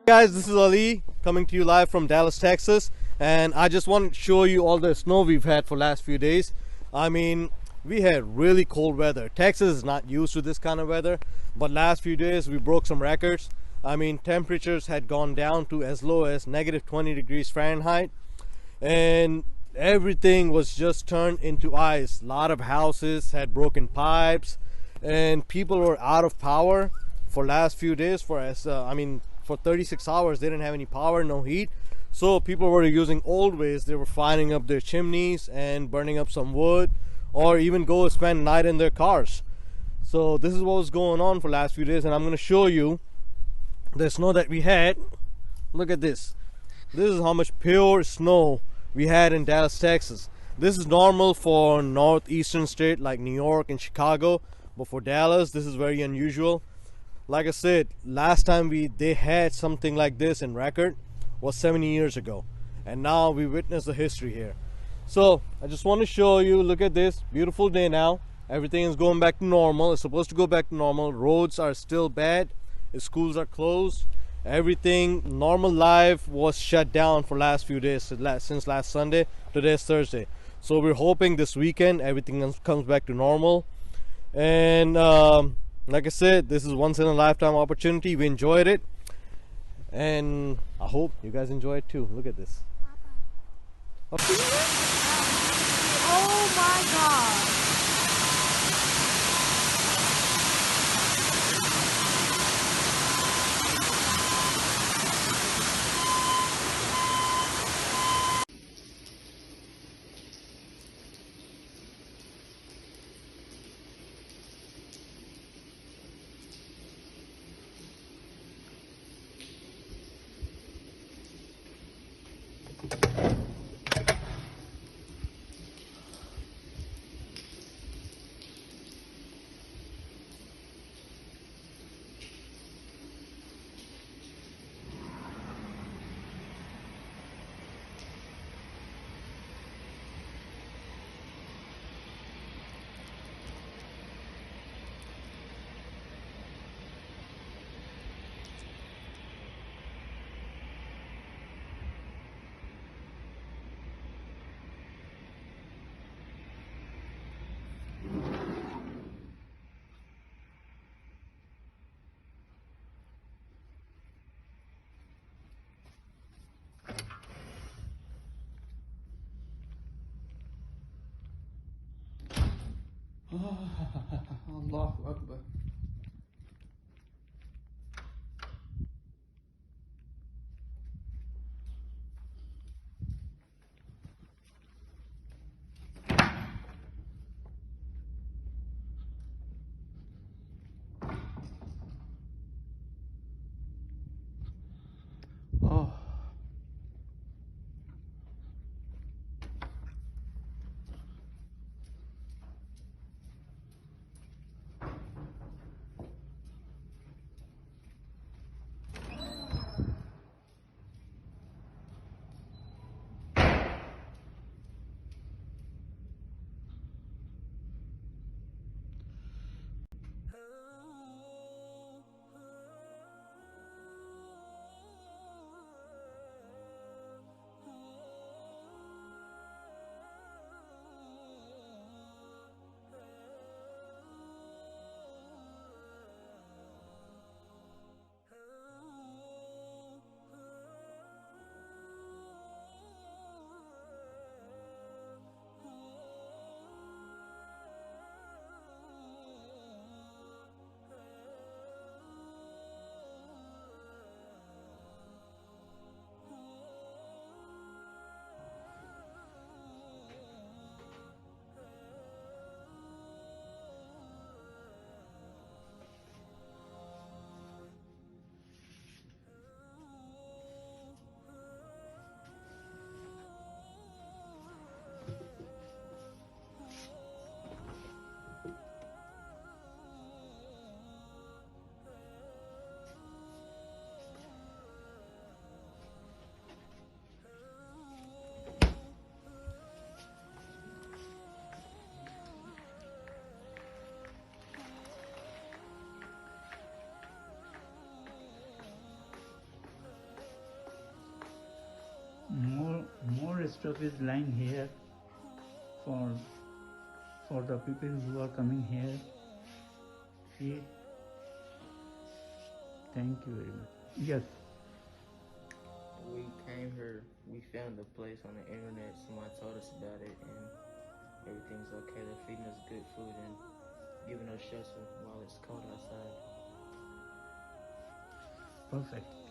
Guys, this is Ali coming to you live from Dallas, Texas, and I just want to show you all the snow we've had for last few days. I mean, we had really cold weather. Texas is not used to this kind of weather, but last few days we broke some records. I mean, temperatures had gone down to as low as negative 20 degrees Fahrenheit, and everything was just turned into ice. A lot of houses had broken pipes, and people were out of power for last few days. For 36 hours they didn't have any power, no heat, so people were using old ways. They were firing up their chimneys and burning up some wood, or even go spend night in their cars. So this is what was going on for last few days, and I'm going to show you the snow that we had. Look at this. This is how much pure snow we had in Dallas, Texas. This is normal for northeastern state like New York and Chicago, but for Dallas this is very unusual. Like I said, last time they had something like this in record was 70 years ago, and now we witness the history here. So I just want to show you. Look at this beautiful day now. Everything is going back to normal. It's supposed to go back to normal. Roads are still bad. The schools are closed. Everything normal life was shut down for last few days, since last Sunday. Today is Thursday, so we're hoping this weekend everything comes back to normal. And like I said, this is once in a lifetime opportunity. We enjoyed it, and I hope you guys enjoy it too. Look at this. Oh my God. Allahu Akbar. Oh. stuff is lying here for the people who are coming here. Eat. Thank you very much. Yes. We came here, we found the place on the internet, someone told us about it, and everything's okay. They're feeding us good food and giving us shelter while it's cold outside. Perfect.